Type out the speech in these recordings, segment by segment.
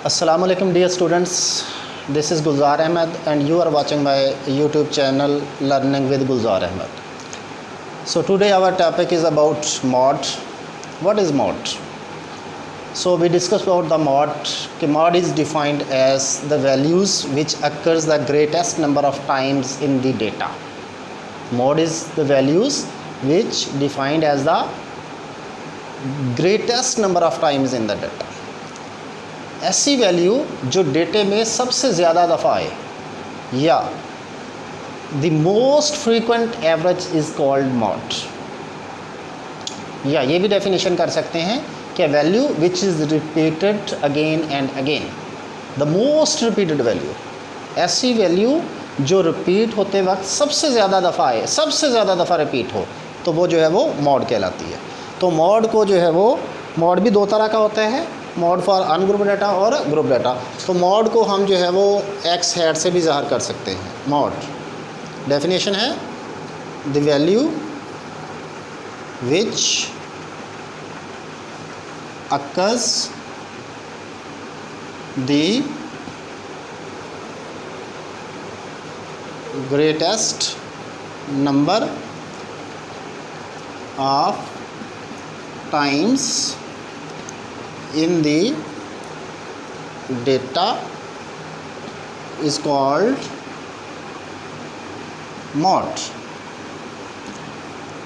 Assalamu alaikum dear students, this is Gulzar Ahmed and you are watching my YouTube channel Learning with Gulzar Ahmed. So today our topic is about mod. What is mod? So we discussed about the mod. Mod is defined as the values which occurs the greatest number of times in the data. Mod is the values which defined as the greatest number of times in the data. ऐसी value जो डेटे में सबसे ज़्यादा दफ़ा आए या the most frequent average is called mod, या ये भी डेफिनेशन कर सकते हैं कि value which is repeated again and again, the most repeated value, ऐसी वैल्यू जो रिपीट होते वक्त सबसे ज़्यादा दफ़ा आए, सबसे ज़्यादा दफ़ा रिपीट हो, तो वो जो है वो मॉड कहलाती है। तो मॉड को जो है वो मॉड भी दो तरह का होता है, मॉड फॉर अनग्रुप डाटा और ग्रुप डाटा। तो मॉड को हम जो है वो एक्स हैट से भी ज़ाहिर कर सकते हैं। मॉड डेफिनेशन है the value which occurs the greatest number of times in the data is called mod।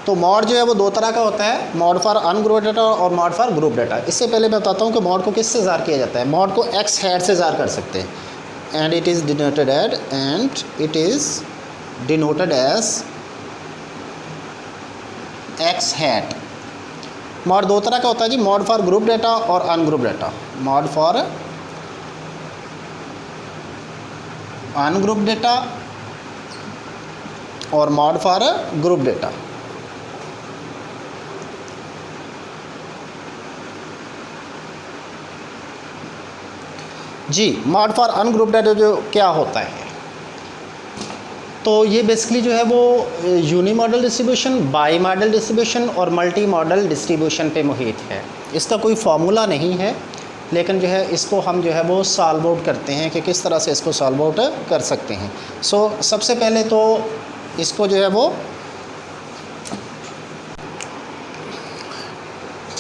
तो मॉड जो है वो दो तरह का होता है, मॉड फॉर अनग्रुप डाटा और मॉड फॉर ग्रुप डाटा। इससे पहले मैं बताता हूँ कि मॉड को किससे ज़ाहिर किया जाता है। मॉड को एक्स हैट से ज़ाहिर कर सकते हैं and it is denoted as X hat. Mode दो तरह का होता है जी, मॉड फॉर ग्रुप डाटा और ungroup data. Mode for ungroup data और मॉड फॉर ग्रुप डाटा। जी, मॉड फॉर अनग्रुप डाटा जो क्या होता है, तो ये बेसिकली जो है वो uni modal distribution, bi modal distribution और मल्टी मॉडल डिस्ट्रीब्यूशन पे मुहित है। इसका कोई फार्मूला नहीं है, लेकिन जो है इसको हम जो है वो सॉल्व आउट करते हैं कि किस तरह से इसको सॉल्व आउट कर सकते हैं। सबसे पहले तो इसको जो है वो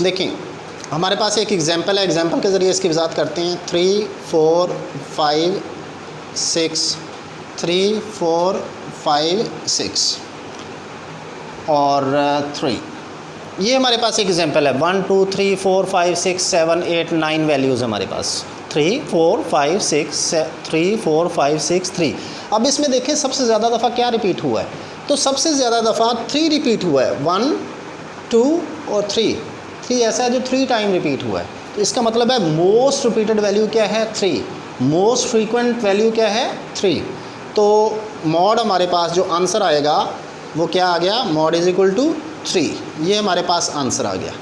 देखें, हमारे पास एक एग्जांपल है, एग्जांपल के ज़रिए इसकी वजाहत करते हैं। 3 4 5 6 3 4 5 6 और 3, ये हमारे पास एक एग्जांपल है। 1 2 3 4 5 6 7 8 9 वैल्यूज़ हमारे पास, 3 4 5 6 3 4 5 6 3। अब इसमें देखें सबसे ज़्यादा दफ़ा क्या रिपीट हुआ है, तो सबसे ज़्यादा दफ़ा 3 रिपीट हुआ है। 1 2 और 3 ऐसा है जो 3 टाइम रिपीट हुआ है। तो इसका मतलब है मोस्ट रिपीटेड वैल्यू क्या है, 3। मोस्ट फ्रीक्वेंट वैल्यू क्या है, 3। तो मॉड हमारे पास जो आंसर आएगा वो क्या आ गया, मॉड इज़ इक्वल टू 3। ये हमारे पास आंसर आ गया।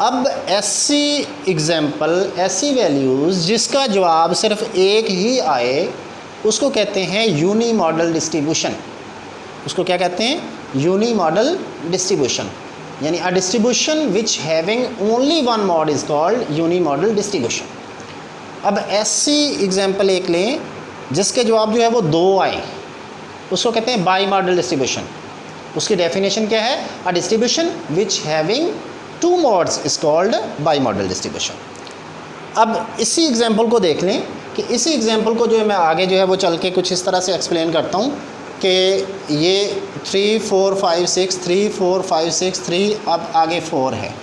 अब ऐसी एग्जांपल, ऐसी वैल्यूज़ जिसका जवाब सिर्फ एक ही आए, उसको कहते हैं यूनी मॉडल डिस्ट्रीब्यूशन। उसको क्या कहते हैं, यूनी मॉडल डिस्ट्रीब्यूशन, यानी a distribution which having only one mode is called uni modal distribution. अब ऐसी एग्जांपल एक लें जिसके जवाब जो है वो 2 आए, उसको कहते हैं बाई मॉडल डिस्ट्रीब्यूशन। उसकी डेफिनेशन क्या है, अ distribution which having 2 mods is called by modal distribution. अब इसी एग्जांपल को देख लें कि इसी एग्जांपल को जो है मैं आगे जो है वो चल के कुछ इस तरह से एक्सप्लेन करता हूँ कि ये 3 4 5 6 3 4 5 6 3, अब आगे 4 है।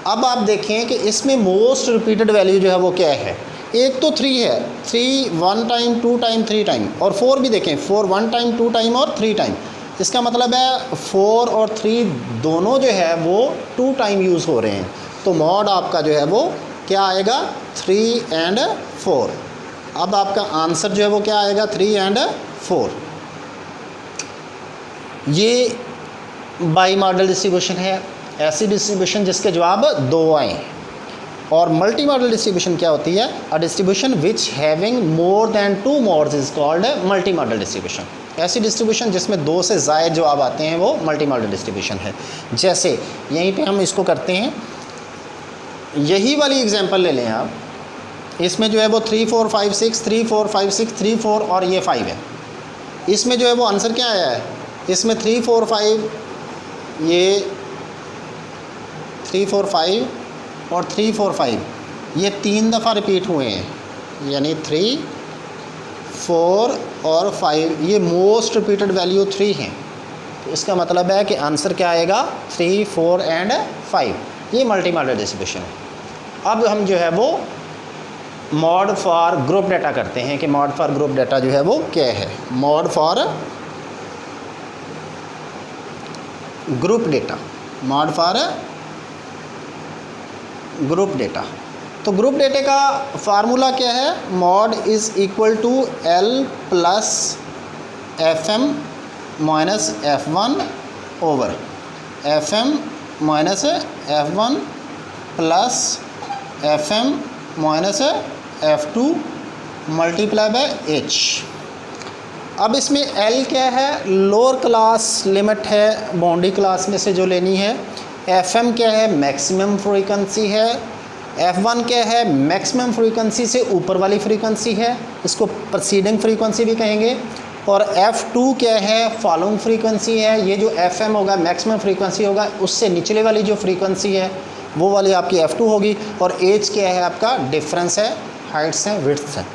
अब आप देखें कि इसमें मोस्ट रिपीटेड वैल्यू जो है वो क्या है। एक तो 3 है, 3 1 टाइम 2 टाइम 3 टाइम, और 4 भी देखें, 4 1 टाइम 2 टाइम और 3 टाइम। इसका मतलब है 4 और 3 दोनों जो है वो 2 टाइम यूज़ हो रहे हैं। तो मॉड आपका जो है वो क्या आएगा, 3 एंड 4। अब आपका आंसर जो है वो क्या आएगा, 3 एंड 4। ये बाई मॉडल डिस्ट्रीब्यूशन है, ऐसी डिस्ट्रीब्यूशन जिसके जवाब 2 आए। और मल्टी मॉडल डिस्ट्रीब्यूशन क्या होती है, अ distribution which having more than 2 mods is called multi modal distribution. ऐसी डिस्ट्रीब्यूशन जिसमें 2 से ज़ायद जवाब आते हैं वो मल्टी मॉडल डिस्ट्रीब्यूशन है। जैसे यहीं पे हम इसको करते हैं, यही वाली एग्जांपल ले लें आप इसमें जो है वो 3 4 5 6 3 4 5 6 3 4 और ये 5 है। इसमें जो है वो आंसर क्या आया है, इसमें 3 4 5, ये 3 4 5 और 3 4 5 ये 3 दफ़ा रिपीट हुए हैं, यानी 3 4 और 5 ये मोस्ट रिपीटेड वैल्यू 3 हैं। तो इसका मतलब है कि आंसर क्या आएगा 3 4 एंड 5। ये मल्टी मॉडल डिस्ट्रीब्यूशन है। अब हम जो है वो मॉड फॉर ग्रुप डाटा करते हैं कि मॉड फॉर ग्रुप डाटा जो है वो क्या है। Mode for group data, mode for group data. तो ग्रुप डेटा का फार्मूला क्या है, mode is equal to L plus FM minus F1 over FM minus F1 plus FM minus F2 multiply by H। अब इसमें L क्या है, lower class limit है boundary class में से जो लेनी है। FM क्या है, मैक्सिमम फ्रीक्वेंसी है। F1 क्या है, मैक्सिमम फ्रीक्वेंसी से ऊपर वाली फ्रीक्वेंसी है, इसको प्रीसीडिंग फ्रीक्वेंसी भी कहेंगे। और F2 क्या है, फॉलोइंग फ्रीक्वेंसी है। ये जो FM होगा मैक्सिमम फ्रीक्वेंसी होगा, उससे निचले वाली जो फ्रीक्वेंसी है वो वाली आपकी F2 होगी। और H क्या है आपका, डिफरेंस है, हाइट्स हैं, विड्थ्स हैं।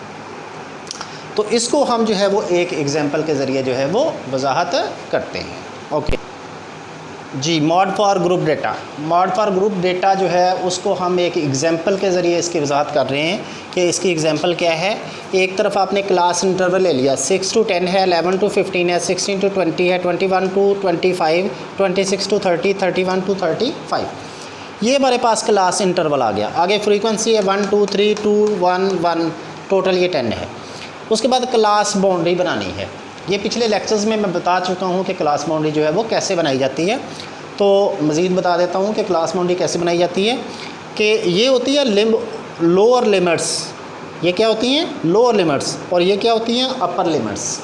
तो इसको हम जो है वो एक एग्जांपल के ज़रिए जो है वो वजाहत करते हैं। ओके जी, mode for group data. Mode for group data जो है उसको हम एक एग्जांपल के ज़रिए इसकी वजाहत कर रहे हैं कि इसकी एग्जांपल क्या है। एक तरफ आपने क्लास इंटरवल ले लिया, 6 to 10 है, 11 to 15 है, 16 to 20 है, 21 to 25, 26 to 30, 31 to 35। ये हमारे पास क्लास इंटरवल आ गया। आगे फ्रीक्वेंसी है 1 2 3 2 1 1, टोटल ये 10 है। उसके बाद क्लास बाउंड्री बनानी है। ये पिछले लेक्चर्स में मैं बता चुका हूँ कि क्लास बाउंड्री जो है वो कैसे बनाई जाती है। तो मज़ीद बता देता हूँ कि क्लास बाउंड्री कैसे बनाई जाती है। कि ये होती है लोअर लिमिट्स, ये क्या होती हैं, लोअर लिमिट्स, और ये क्या होती हैं, अपर लिमिट्स।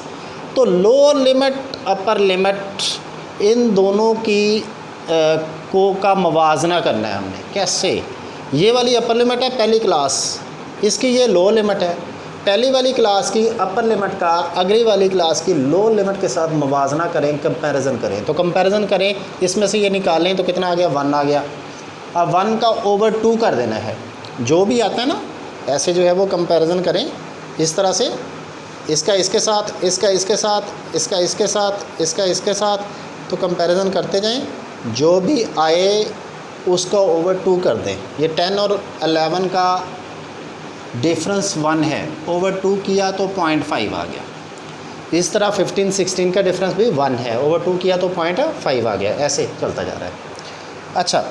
तो lower limit upper limit in दोनों की का मवाजना करना है हमने। कैसे, ये वाली अपर लिमिट है पहली क्लास, इसकी ये लोअर लिमिट है। पहली वाली क्लास की अपर लिमिट का अगली वाली क्लास की लोअर लिमिट के साथ मवाजना करें, कंपैरिजन करें। तो कंपैरिजन करें, इसमें से ये निकालें तो कितना आ गया, 1 आ गया। अब 1 का ओवर 2 कर देना है। जो भी आता है ना ऐसे जो है वो कंपैरिजन करें इस तरह से, इसका इसके साथ, इसका इसके साथ, इसका इसके साथ, इसका इसके साथ, तो कंपैरिजन करते जाएं। जो भी आए उसका ओवर 2 कर दें। ये 10 और 11 का डिफरेंस 1 है, ओवर 2 किया तो 0.5 आ गया। इस तरह 15 16 का डिफरेंस भी 1 है, ओवर 2 किया तो 0.5 आ गया। ऐसे चलता जा रहा है। अच्छा,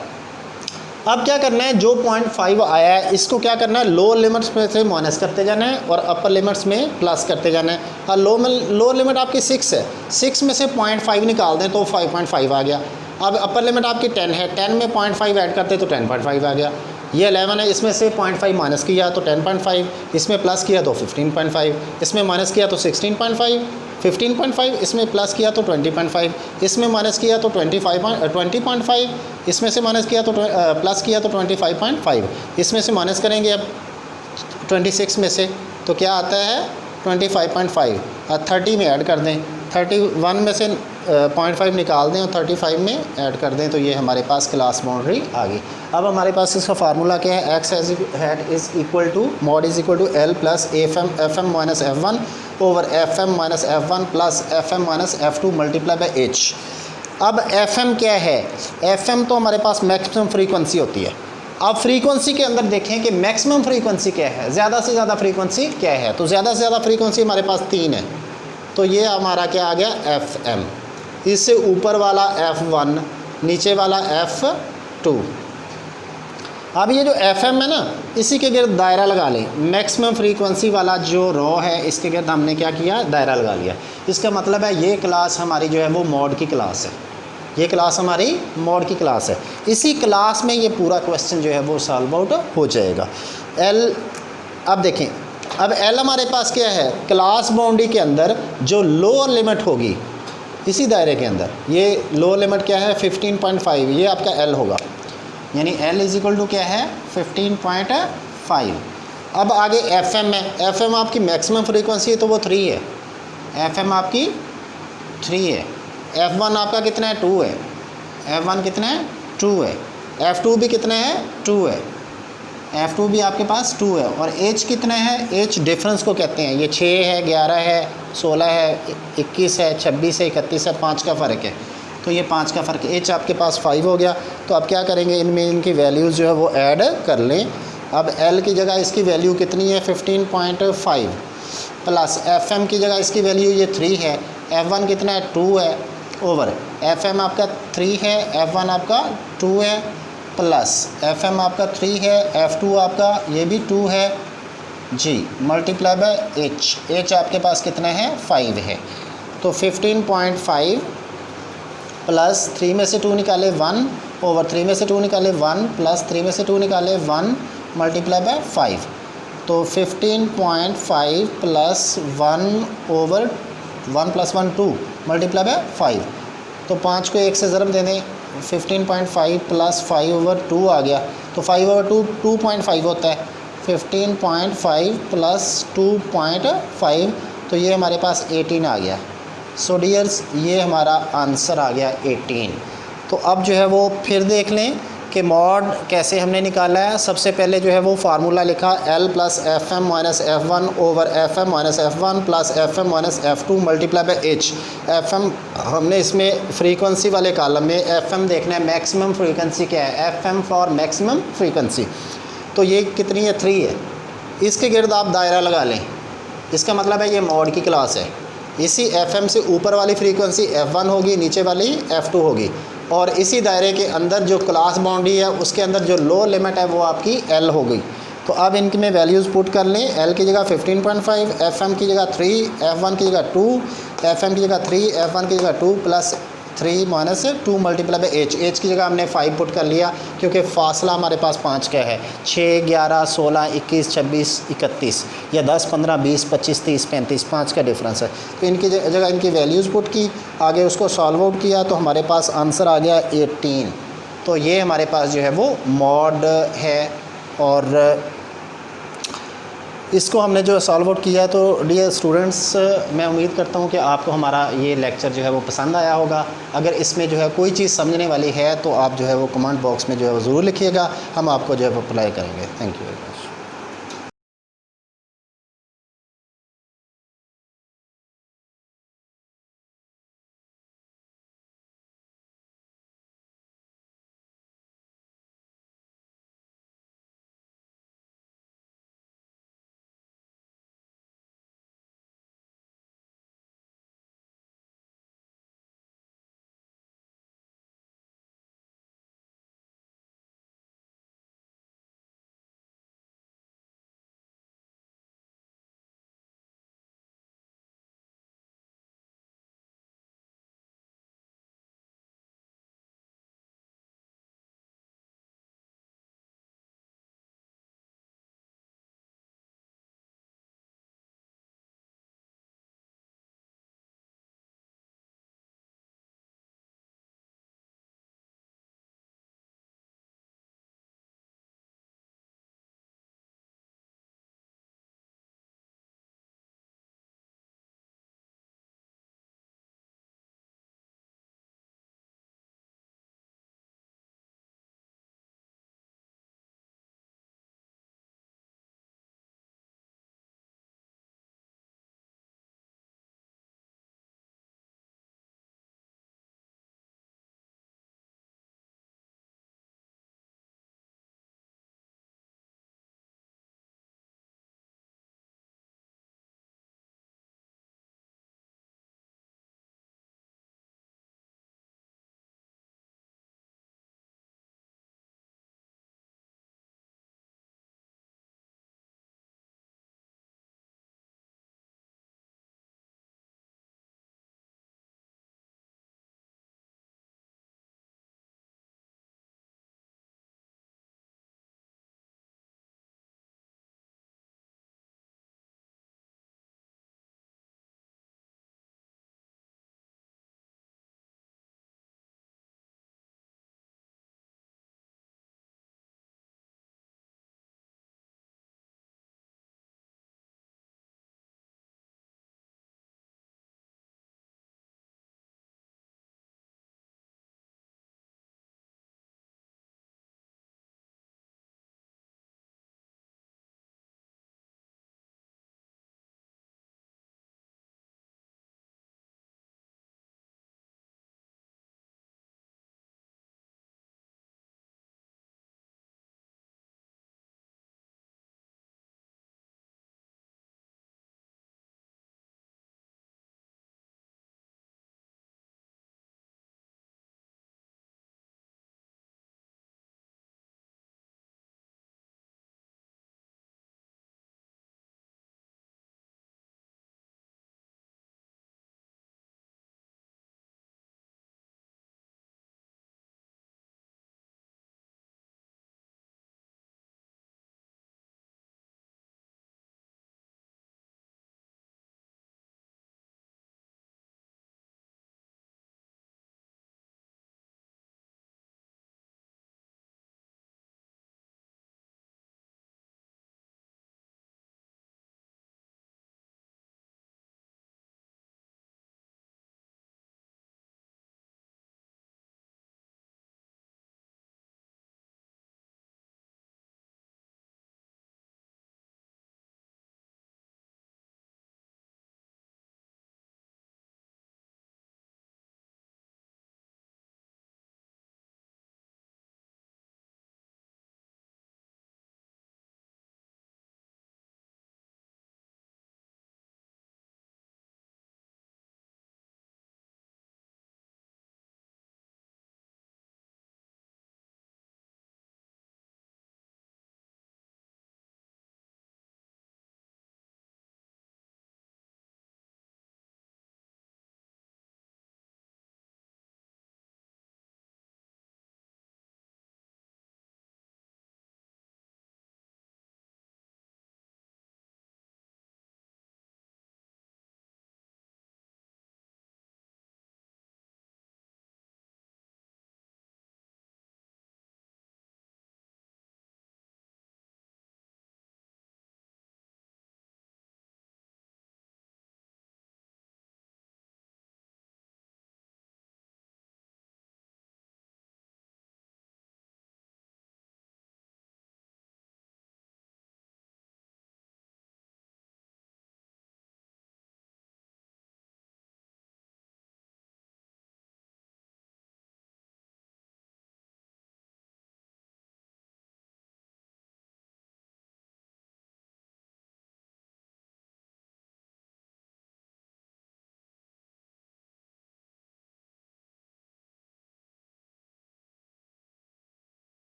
अब क्या करना है, जो 0.5 आया है इसको क्या करना है, लोअर लिमिट्स में से माइनस करते जाना है और अपर लिमिट्स में प्लस करते जाना है। और लोअर लिमिट आपकी 6 है, 6 में से 0.5 निकाल दें तो 5.5 आ गया। अब अपर लिमिट आपकी 10 है, 10 में 0.5 ऐड करते तो 10.5 आ गया। ये 11 है, इसमें से 0.5 माइनस किया तो 10.5, इसमें प्लस किया तो 15.5, इसमें माइनस किया तो 16.5, 15.5, इसमें प्लस किया तो 20.5, इसमें माइनस किया तो 20.5, इसमें से माइनस किया तो प्लस किया तो 25.5, इसमें से माइनस करेंगे अब 26 में से तो क्या आता है 25.5, और 30 में ऐड कर दें, 31 में से 0.5 निकाल दें और 35 में ऐड कर दें, तो ये हमारे पास क्लास बाउंड्री आ गई। अब हमारे पास इसका फार्मूला क्या है, X hat is equal to mode is equal to L plus F M minus F1 over FM minus F1 plus FM minus F2 multiply by H। अब FM क्या है, FM तो हमारे पास मैक्सिमम फ्रीक्वेंसी होती है। अब फ्रीक्वेंसी के अंदर देखें कि मैक्सिमम फ्रीक्वेंसी क्या है, ज़्यादा से ज़्यादा फ्रीक्वेंसी क्या है। तो ज़्यादा से ज़्यादा फ्रीक्वेंसी हमारे पास 3 है, तो ये हमारा क्या आ गया FM, इससे ऊपर वाला F1, नीचे वाला F2। अब ये जो FM है ना, इसी के गिर्द दायरा लगा लें। मैक्सिमम फ्रीक्वेंसी वाला जो रो है इसके गिर्द हमने क्या किया, दायरा लगा लिया। इसका मतलब है ये क्लास हमारी जो है वो मॉड की क्लास है, ये क्लास हमारी मॉड की क्लास है। इसी क्लास में ये पूरा क्वेश्चन जो है वो सॉल्व आउट हो जाएगा। L, अब देखें, अब L हमारे पास क्या है, क्लास बाउंड्री के अंदर जो लोअर लिमिट होगी इसी दायरे के अंदर, ये लोअर लिमिट क्या है 15.5, ये आपका L होगा। यानी L इज इक्वल टू क्या है 15.5। अब आगे एफ एम है, एफ एम आपकी मैक्सिमम फ्रीक्वेंसी है तो वो 3 है, एफ एम आपकी 3 है। एफ वन आपका कितना है, 2 है, एफ वन कितना है, 2 है। एफ टू भी कितना है, 2 है, एफ टू भी आपके पास 2 है। और एच कितना है, एच डिफरेंस को कहते हैं, ये 6 है, 11 है, 16 है, 21 है, 26 है, 31 है, 5 का फ़र्क है, तो ये 5 का फ़र्क है। एच आपके पास 5 हो गया। तो अब क्या करेंगे, इनमें इनकी वैल्यूज़ जो है वो ऐड कर लें। अब एल की जगह इसकी वैल्यू कितनी है, 15.5 प्लस एफ एम की जगह इसकी वैल्यू ये 3 है, एफ वन कितना है, 2 है, ओवर एफ एम आपका 3 है, एफ वन आपका 2 है, प्लस एफ एम आपका 3 है, एफ टू आपका ये भी 2 है जी, मल्टीप्लाई बाय एच, एच आपके पास कितना है, 5 है। तो 15.5 प्लस 3 में से 2 निकाले 1, ओवर 3 में से 2 निकाले 1, प्लस 3 में से 2 निकाले 1, मल्टीप्लाई बाय 5। तो 15.5 plus 1 over 1 plus 1 2 multiply by 5। तो 5 को 1 से ज़रब दे दें, 15.5 प्लस 5 ओवर 2 आ गया, तो 5 ओवर 2 2.5 होता है, 15.5 प्लस 2.5, तो ये हमारे पास 18 आ गया। सो डियर्स, ये हमारा आंसर आ गया 18। तो अब जो है वो फिर देख लें कि मॉड कैसे हमने निकाला है। सबसे पहले जो है वो फार्मूला लिखा, L plus F M minus F one over F M minus F one plus F M minus F two multiply by H. F M हमने इसमें फ्रीक्वेंसी वाले कॉलम में एफ एम देखना है, मैक्सिमम फ्रीक्वेंसी क्या है, F M for maximum frequency. तो ये कितनी है, 3 है। इसके गिर्द आप दायरा लगा लें, इसका मतलब है ये मॉड की क्लास है। इसी एफ एम से ऊपर वाली फ्रीक्वेंसी एफ वन होगी, नीचे वाली एफ टू होगी, और इसी दायरे के अंदर जो क्लास बाउंड्री है उसके अंदर जो लो लिमिट है वो आपकी एल हो गई। तो अब इनकी में वैल्यूज़ पुट कर लें, एल की जगह 15.5, एफ एम की जगह 3, एफ वन की जगह 2, एफ एम की जगह 3, एफ वन की जगह 2 plus 3 minus 2 multiply by H. H की जगह हमने 5 पुट कर लिया क्योंकि फासला हमारे पास 5 का है, 6, 11, 16, 21, 26, 31 या 10, 15, 20, 25, 30, 35, 5 का डिफरेंस है। तो इनकी जगह इनकी वैल्यूज़ पुट की, आगे उसको सॉल्व आउट किया, तो हमारे पास आंसर आ गया 18। तो ये हमारे पास जो है वो मॉड है, और इसको हमने जो सॉल्व आउट किया। तो डियर स्टूडेंट्स, मैं उम्मीद करता हूँ कि आपको हमारा ये लेक्चर जो है वो पसंद आया होगा। अगर इसमें जो है कोई चीज़ समझने वाली है तो आप जो है वो कमेंट बॉक्स में जो है वो ज़रूर लिखिएगा, हम आपको जो है वो अप्लाई करेंगे। Thank you.